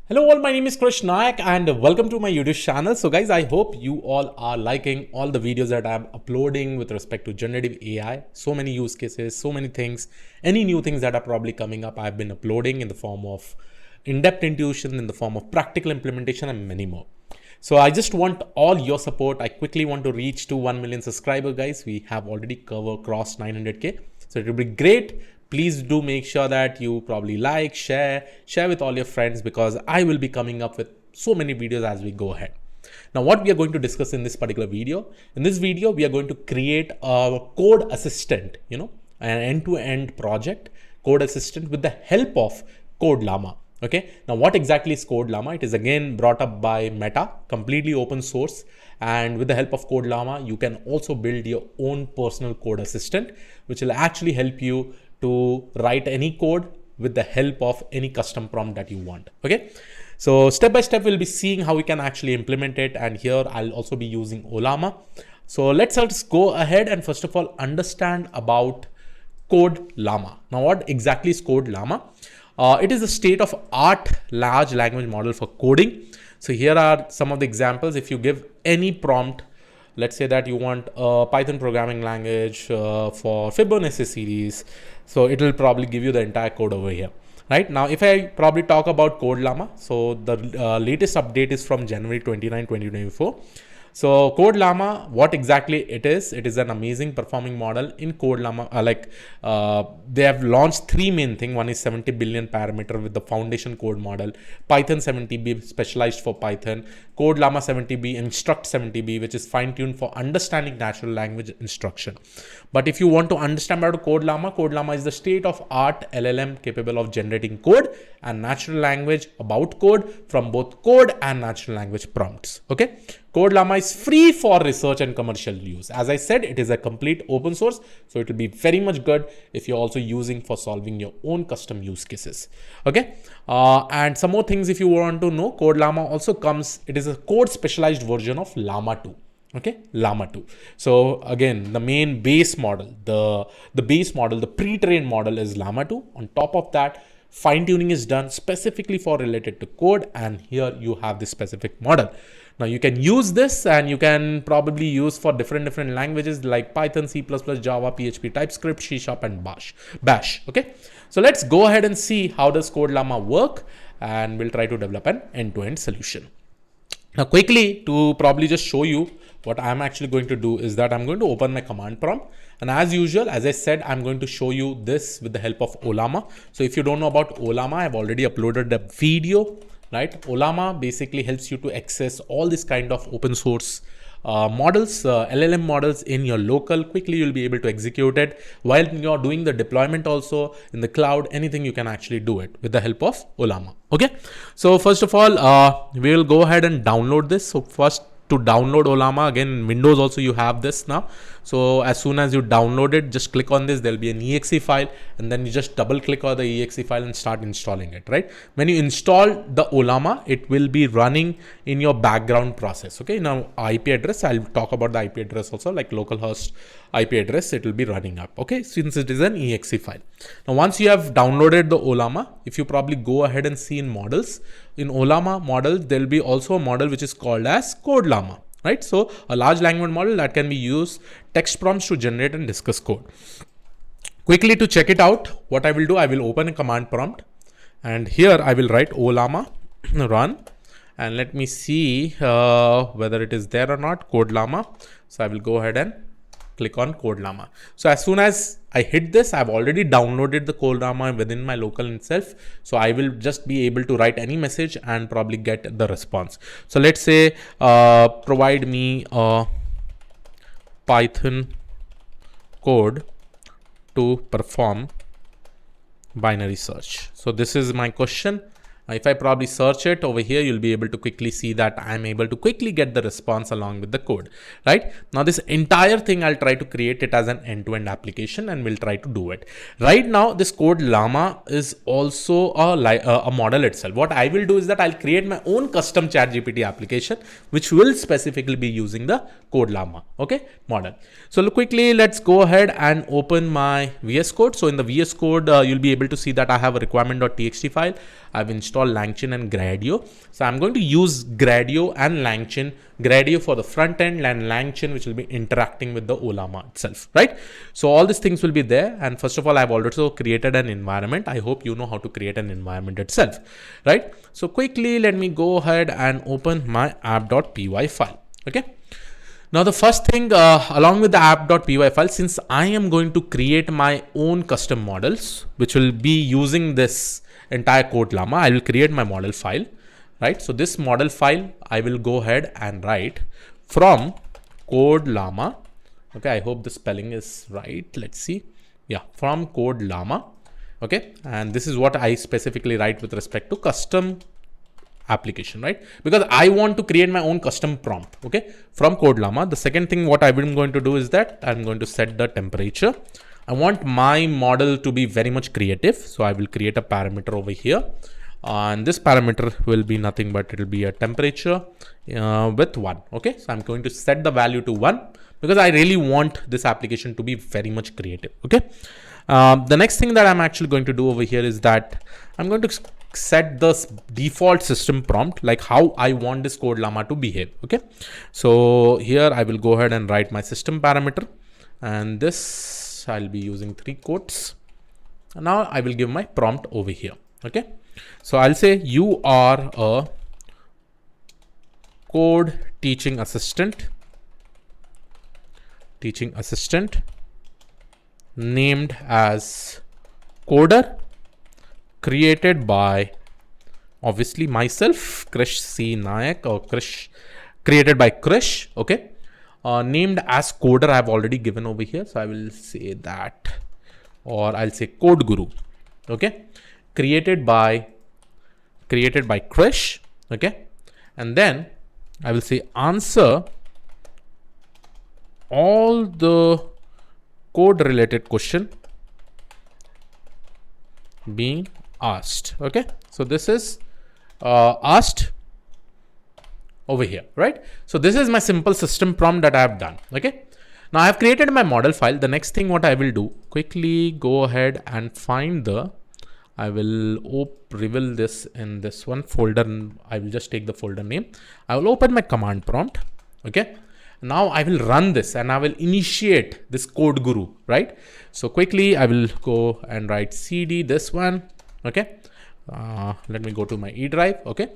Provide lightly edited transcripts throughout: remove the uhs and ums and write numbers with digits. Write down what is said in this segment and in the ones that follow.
Hello all, my name is Krish Nayak and welcome to my YouTube channel. So guys, I hope you all are liking all the videos that I'm uploading with respect to generative AI. So many use cases, so many things, any new things that are probably coming up, I've been uploading in the form of in-depth intuition, in the form of practical implementation and many more. So I just want all your support. I quickly want to reach to 1 million subscribers, guys. We have already crossed 900K. So it will be great. Please do make sure that you probably like, share with all your friends, because I will be coming up with so many videos as we go ahead. Now, what we are going to discuss in this particular video, we are going to create a code assistant, an end-to-end project code assistant with the help of CodeLlama. Okay, now what exactly is CodeLlama? It is again brought up by Meta, completely open source, and with the help of CodeLlama, you can also build your own personal code assistant, which will actually help you to write any code with the help of any custom prompt that you want. Okay, so step by step we'll be seeing how we can actually implement it, and here I'll also be using LLAMA. So let's just go ahead and first of all understand about CodeLlama. Now, what exactly is CodeLlama? It is a state-of-art large language model for coding. So here are some of the examples. If you give any prompt, let's say that you want a Python programming language for Fibonacci series, so it will probably give you the entire code over here. Right now, if I probably talk about CodeLlama, so the latest update is from January 29, 2024. So CodeLlama, what exactly it is an amazing performing model in CodeLlama. They have launched three main things. One is 70 billion parameter with the foundation code model, Python 70B specialized for Python, CodeLlama 70B, Instruct 70B, which is fine-tuned for understanding natural language instruction. But if you want to understand about CodeLlama is the state-of-art LLM capable of generating code and natural language about code from both code and natural language prompts. Okay. CodeLlama is free for research and commercial use. As I said, it is a complete open source, so it will be very much good if you're also using for solving your own custom use cases. Okay, and some more things if you want to know, CodeLlama also comes, it is a code specialized version of Llama 2. Okay, Llama 2. So again, the main base model, the base model, the pre-trained model is Llama 2. On top of that, fine tuning is done specifically for related to code, and here you have this specific model. Now you can use this, and you can probably use for different languages like Python, C++, Java, PHP, TypeScript, C# and Bash. Okay, so let's go ahead and see how does CodeLlama work, and we'll try to develop an end-to-end solution. Now quickly, to probably just show you what I'm actually going to do is that I'm going to open my command prompt, and as usual, as I said, I'm going to show you this with the help of LLAMA. So if you don't know about LLAMA, I've already uploaded the video. Right, LLAMA basically helps you to access all this kind of open source models, LLM models in your local. Quickly, you'll be able to execute it while you're doing the deployment also in the cloud. Anything you can actually do it with the help of LLAMA. Okay, so first of all, we will go ahead and download this. So first, to download LLAMA, again in Windows also you have this now. So as soon as you download it, just click on this, there'll be an exe file, and then you just double click on the exe file and start installing it. Right, when you install the LLAMA, it will be running in your background process. Okay, now IP address, I'll talk about the IP address also, like localhost IP address, it will be running up. Okay, since it is an exe file. Now once you have downloaded the LLAMA, if you probably go ahead and see in models, in LLAMA model, there'll be also a model which is called as CodeLlama. Right, so a large language model that can be used text prompts to generate and discuss code. Quickly to check it out, what I will do, I will open a command prompt, and here I will write LLAMA run, and let me see whether it is there or not, CodeLlama. So I will go ahead and click on CodeLlama. So as soon as I hit this, I've already downloaded the CodeLlama within my local itself. So I will just be able to write any message and probably get the response. So let's say provide me a Python code to perform binary search. So this is my question. If I probably search it over here, you'll be able to quickly see that I'm able to quickly get the response along with the code. Right now, this entire thing, I'll try to create it as an end-to-end application, and we'll try to do it. Right now, this CodeLlama is also a model itself. What I will do is that I'll create my own custom ChatGPT application, which will specifically be using the CodeLlama, okay, model. So look, quickly, let's go ahead and open my VS Code. So in the VS Code, you'll be able to see that I have a requirement.txt file. I've installed install LangChain and Gradio. So I'm going to use Gradio and LangChain. Gradio for the front end and LangChain, which will be interacting with the LLAMA itself, right? So all these things will be there. And first of all, I've also created an environment. I hope you know how to create an environment itself, right? So quickly, let me go ahead and open my app.py file, okay? Now the first thing, along with the app.py file, since I am going to create my own custom models, which will be using this entire CodeLlama, I will create my model file, right? So this model file, I will go ahead and write from CodeLlama. Okay, I hope the spelling is right. Let's see. Yeah, from CodeLlama. Okay, and this is what I specifically write with respect to custom application, right? Because I want to create my own custom prompt, okay, from CodeLlama. The second thing what I'm going to do is that I'm going to set the temperature. I want my model to be very much creative. So I will create a parameter over here. And this parameter will be nothing but it will be a temperature with 1. Okay, so I'm going to set the value to 1 because I really want this application to be very much creative. Okay, the next thing that I'm actually going to do over here is that I'm going to set the default system prompt, like how I want this CodeLlama to behave. Okay, so here I will go ahead and write my system parameter, and this I'll be using 3 quotes. And now I will give my prompt over here. Okay, so I'll say you are a code teaching assistant named as Coder, created by obviously myself, Krish C. Nayak, or Krish, created by Krish. Okay, named as Coder I have already given over here, so I will say that, or I'll say Code Guru. Okay, created by Krish. Okay, and then I will say answer all the code related question being asked. Okay, so this is asked over here, right? So this is my simple system prompt that I have done. Okay, now I have created my model file. The next thing what I will do, quickly go ahead and find the, I will reveal this in this one folder, and I will just take the folder name. I will open my command prompt. Okay, now I will run this and I will initiate this Code Guru, right? So quickly I will go and write cd this one. Okay, let me go to my E drive. Okay,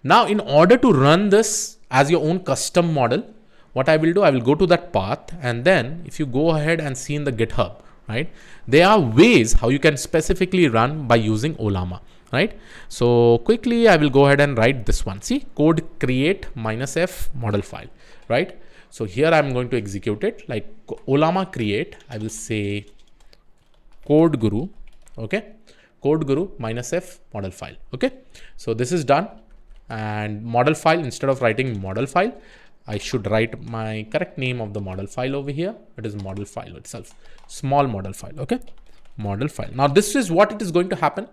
now in order to run this as your own custom model, what I will do, I will go to that path, and then if you go ahead and see in the GitHub, right, there are ways how you can specifically run by using LLAMA, right? So quickly I will go ahead and write this one. See, code create -f model file, right? So here I'm going to execute it like LLAMA create. I will say Code Guru. Okay, Code Guru -f model file. Okay, so this is done. And model file, instead of writing model file, I should write my correct name of the model file over here. It is model file itself, small model file. Okay, model file. Now this is what it is going to happen.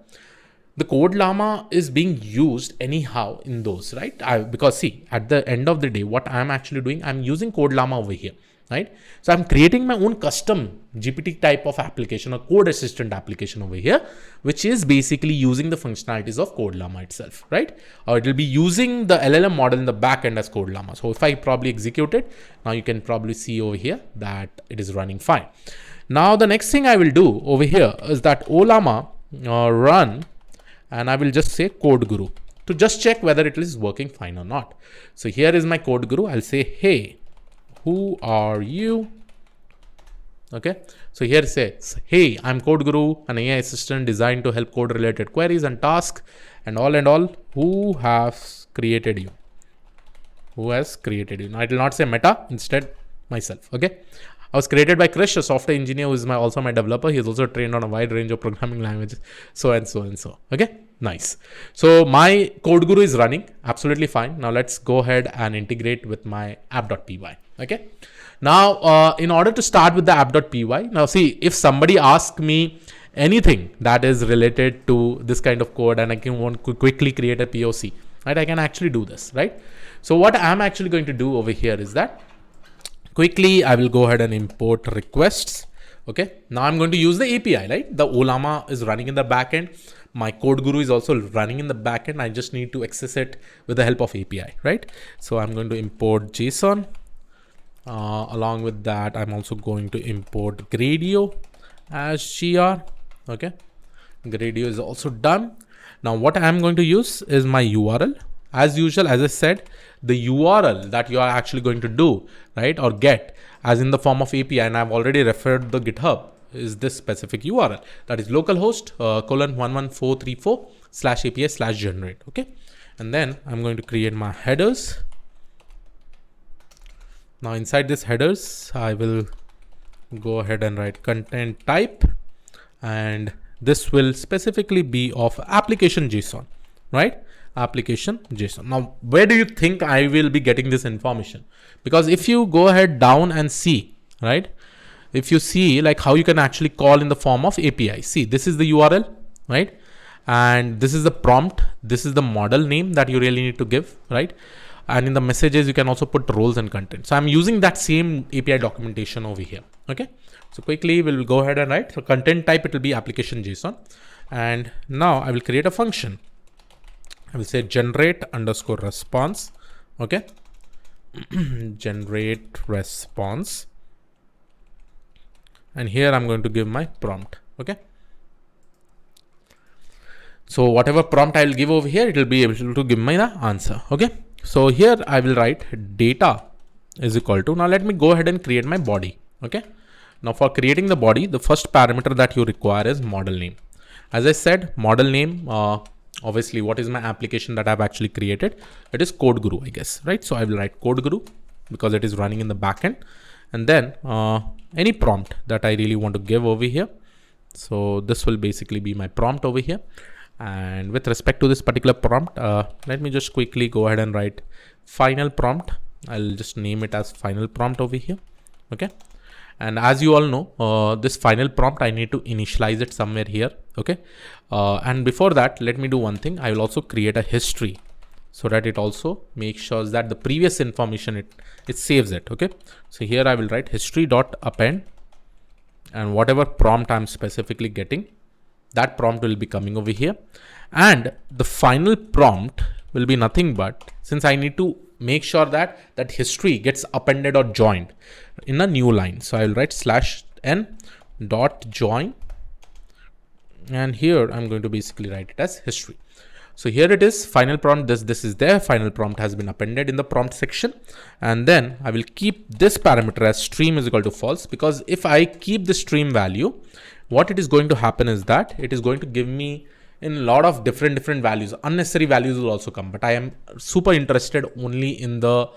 The CodeLlama is being used anyhow in those, right? Because see, at the end of the day, what I'm actually doing, I'm using CodeLlama over here, right? So I'm creating my own custom GPT type of application, or code assistant application over here, which is basically using the functionalities of CodeLlama itself, right? Or it will be using the LLM model in the back end as CodeLlama. So if I probably execute it, now you can probably see over here that it is running fine. Now the next thing I will do over here is that LLAMA run, and I will just say Code Guru to just check whether it is working fine or not. So here is my Code Guru. I'll say, hey, who are you? Okay, so here it says, hey, I'm Code Guru, an AI assistant designed to help code related queries and tasks and all. Who has created you? Who has created you? Now it will not say Meta, instead myself. Okay, I was created by Krish, a software engineer who is also my developer. He is also trained on a wide range of programming languages, so and so and so. Okay, nice. So my Code Guru is running absolutely fine. Now let's go ahead and integrate with my app.py. Okay, now in order to start with the app.py, now see, if somebody asks me anything that is related to this kind of code and I can want to quickly create a POC, right, I can actually do this, right? So what I'm actually going to do over here is that quickly I will go ahead and import requests. Okay, now I'm going to use the API, right? The LLAMA is running in the backend, My code guru is also running in the backend. I just need to access it with the help of API, right? So I'm going to import JSON. Along with that, I'm also going to import gradio as gr. Okay, gradio is also done. Now what I'm going to use is my URL. As usual, as I said, the URL that you are actually going to do, right, or get as in the form of API, and I've already referred the GitHub, is this specific URL, that is localhost :11434/API/generate. Okay, and then I'm going to create my headers. Now inside this headers, I will go ahead and write content type, and this will specifically be of application JSON, right? Application JSON. Now, where do you think I will be getting this information? Because if you go ahead down and see, right? If you see like how you can actually call in the form of API, see, this is the URL, right? And this is the prompt. This is the model name that you really need to give, right? And in the messages, you can also put roles and content. So I'm using that same API documentation over here. Okay. So quickly we'll go ahead and write. So content type, it will be application JSON. And now I will create a function. I will say generate underscore response. Okay. Generate response. And here I'm going to give my prompt. Okay. So whatever prompt I will give over here, it will be able to give me the answer. Okay. So here I will write data is equal to, now let me go ahead and create my body. Okay. Now for creating the body, the first parameter that you require is model name. As I said, model name, obviously what is my application that I've actually created? It is code guru, I guess, right? So I will write code guru because it is running in the backend, and then any prompt that I really want to give over here. So this will basically be my prompt over here. And with respect to this particular prompt, let me just quickly go ahead and write final prompt. I'll just name it as final prompt over here. Okay. And as you all know, this final prompt, I need to initialize it somewhere here. Okay. And before that, let me do one thing. I will also create a history so that it also makes sure that the previous information, it saves it. Okay. So here I will write history.append, and whatever prompt I'm specifically getting, that prompt will be coming over here. And the final prompt will be nothing but, since I need to make sure that that history gets appended or joined in a new line. So I will write /n.join. And here I'm going to basically write it as history. So here it is, final prompt, this is there. Final prompt has been appended in the prompt section. And then I will keep this parameter as stream is equal to false, because if I keep the stream value, what it is going to happen is that it is going to give me in a lot of different values. Unnecessary values will also come, but I am super interested only in the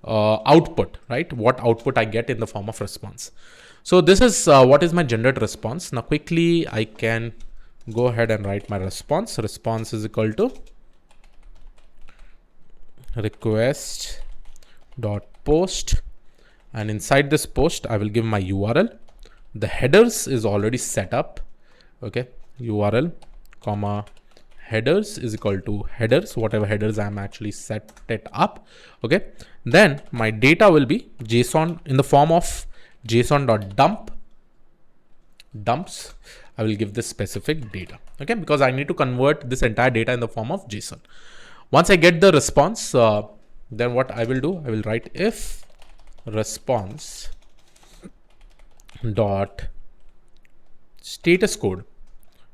output, right? What output I get in the form of response. So this is what is my generated response. Now quickly I can go ahead and write my response. Response is equal to request dot post, and inside this post I will give my URL. The headers is already set up. Okay, URL comma headers is equal to headers, whatever headers I'm actually set it up. Okay, then my data will be JSON in the form of JSON.dumps. I will give this specific data. Okay, because I need to convert this entire data in the form of JSON. Once I get the response, then what I will do, I will write if response dot status code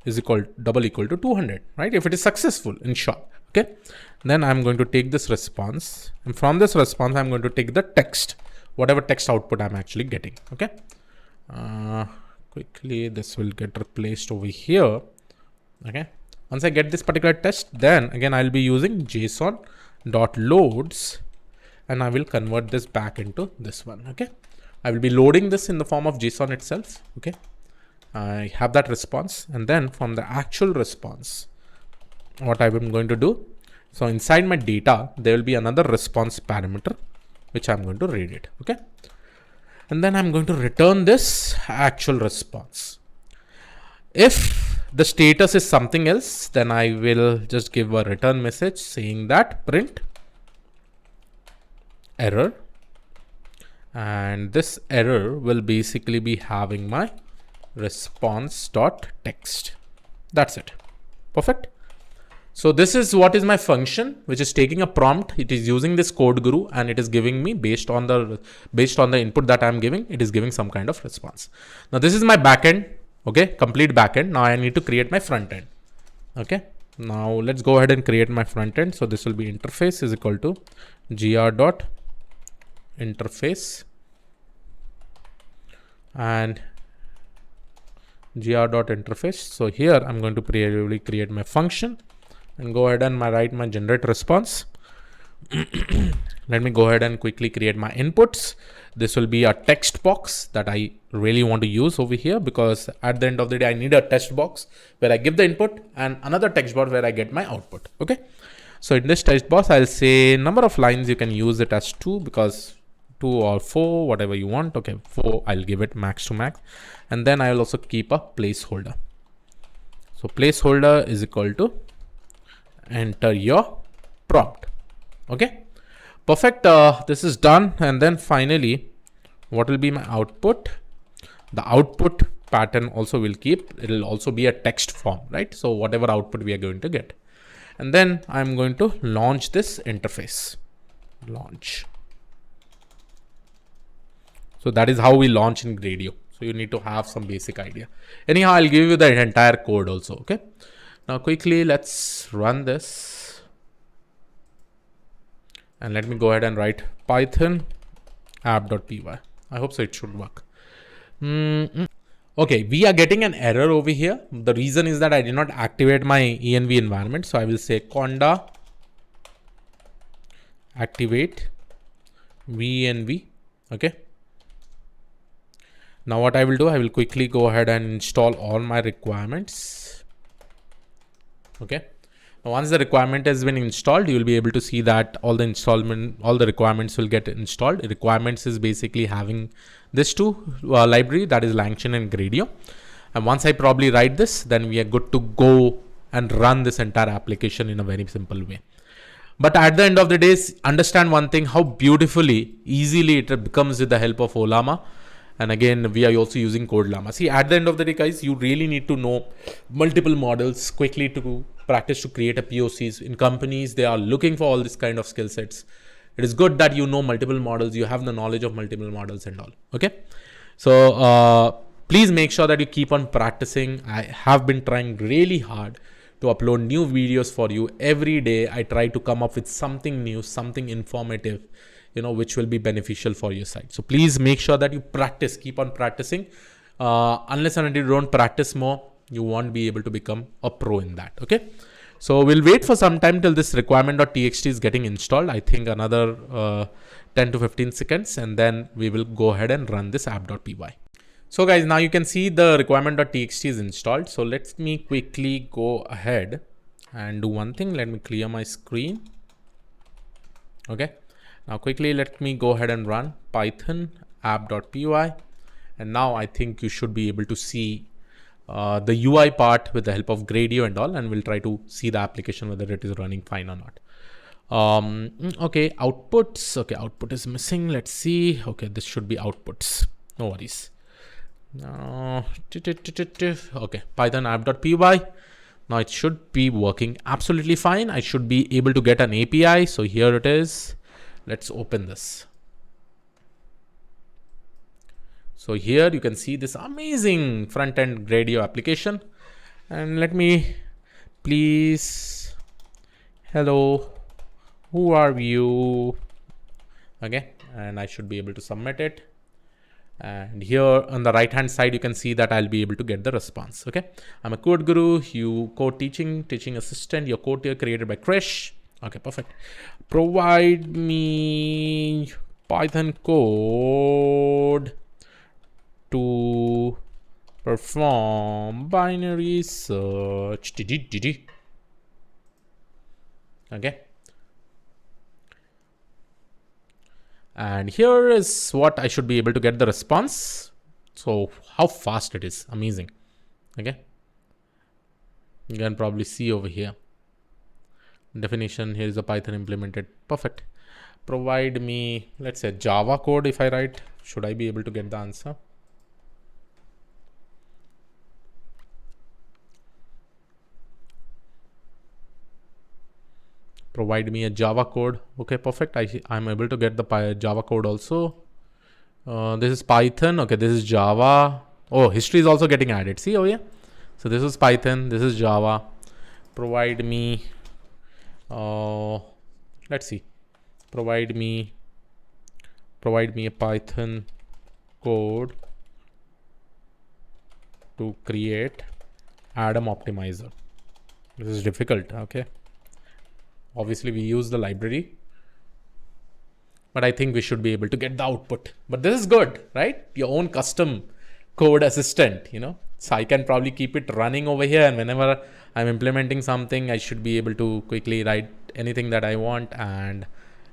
is equal to 200, right? If it is successful, in short. Okay, then I'm going to take this response, and from this response I'm going to take the text, whatever text output I'm actually getting. Okay, quickly this will get replaced over here. Okay, once I get this particular text, then again I'll be using JSON dot loads, and I will convert this back into this one. Okay, I will be loading this in the form of JSON itself. Okay, I have that response, and then from the actual response, what I'm going to do, so inside my data there will be another response parameter which I'm going to read it. Okay, and then I'm going to return this actual response. If the status is something else, then I will just give a return message saying that print error, and this error will basically be having my response.text. That's it. Perfect. So this is what is my function, which is taking a prompt. It is using this code guru and it is giving me based on the input that I'm giving, it is giving some kind of response. Now this is my backend. Okay, complete backend. Now I need to create my front end. Okay, now let's go ahead and create my front end. So this will be interface is equal to gr.interface and gr.interface. So here I'm going to previewly create my function and go ahead and write my generate response. Let me go ahead and quickly create my inputs. This will be a text box that I really want to use over here, because at the end of the day, I need a text box where I give the input and another text box where I get my output. Okay. So in this text box, I'll say number of lines. You can use it as 2 because 2 or 4, whatever you want. Okay. 4, I'll give it max to max. And then I'll also keep a placeholder. So placeholder is equal to enter your prompt. Okay, perfect. This is done. And then finally, what will be my output? The output pattern also will keep. It will also be a text form, right? So whatever output we are going to get. And then I'm going to launch this interface. Launch. So that is how we launch in Gradio. So you need to have some basic idea. Anyhow, I'll give you the entire code also. Okay. Now quickly, let's run this. And let me go ahead and write Python app.py. I hope so it should work. Okay, we are getting an error over here. The reason is that I did not activate my env environment. So I will say conda activate venv. Okay. Now what I will do, I will quickly go ahead and install all my requirements. Okay. Now once the requirement has been installed, you will be able to see that all the requirements will get installed. Requirements is basically having this two library, that is LangChain and Gradio. And once I probably write this, then we are good to go and run this entire application in a very simple way. But at the end of the day, understand one thing, how beautifully, easily it becomes with the help of LLAMA. And again, we are also using CodeLlama. See, at the end of the day, guys, you really need to know multiple models quickly to practice to create a POCs. In companies, they are looking for all this kind of skill sets. It is good that you know multiple models, you have the knowledge of multiple models and all. Okay. So please make sure that you keep on practicing. I have been trying really hard to upload new videos for you every day. I try to come up with something new, something informative, which will be beneficial for your site. So please make sure that you practice, keep on practicing. Unless and until you don't practice more, you won't be able to become a pro in that. Okay. So we'll wait for some time till this requirement.txt is getting installed. I think another 10 to 15 seconds, and then we will go ahead and run this app.py. So guys, now you can see the requirement.txt is installed. So let me quickly go ahead and do one thing. Let me clear my screen. Okay. Now quickly, let me go ahead and run Python app.py. And now I think you should be able to see the UI part with the help of Gradio and all, and we'll try to see the application, whether it is running fine or not. Okay, outputs. Okay, output is missing. Let's see. Okay, this should be outputs. No worries. Okay, Python app.py. Now it should be working absolutely fine. I should be able to get an API. So here it is. Let's open this. So here you can see this amazing front-end Gradio application. And let me please, hello, who are you? Okay, and I should be able to submit it. And here on the right hand side, you can see that I'll be able to get the response. Okay, I'm a code guru, you code teaching assistant, your code here created by Krish. Okay, perfect. Provide me Python code to perform binary search. Okay. And here is what I should be able to get the response. So how fast it is, amazing. Okay. You can probably see over here. Definition, here is the Python implemented. Perfect. Provide me, let's say Java code. If I write, should I be able to get the answer? Provide me a Java code. Okay, perfect. I'm able to get the Java code also. This is Python. Okay, this is Java. Oh, history is also getting added. See, oh yeah. So this is Python. This is Java. Provide me. Let's see. Provide me a Python code to create Adam optimizer. This is difficult. Okay. Obviously, we use the library, but I think we should be able to get the output. But this is good, right? Your own custom code assistant, So I can probably keep it running over here, and whenever I'm implementing something, I should be able to quickly write anything that I want and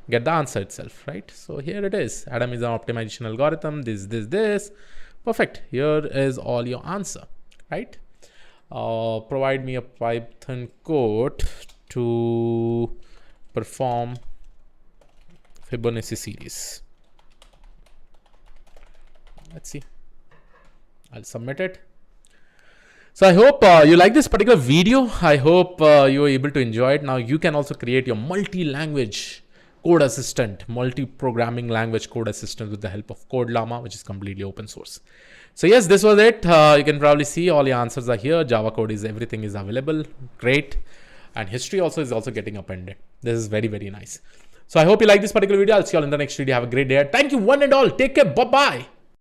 get the answer itself, right? So here it is. Adam is an optimization algorithm. This. Perfect. Here is all your answer, right? Provide me a Python code to perform Fibonacci series. Let's see. I'll submit it. So I hope you like this particular video. I hope you were able to enjoy it. Now you can also create your multi-language code assistant, multi-programming language code assistant with the help of CodeLlama, which is completely open source. So yes, this was it. You can probably see all your answers are here. Java code is, everything is available. Great. And history also is also getting appended. This is very, very nice. So I hope you like this particular video. I'll see you all in the next video. Have a great day. Thank you one and all. Take care. Bye-bye.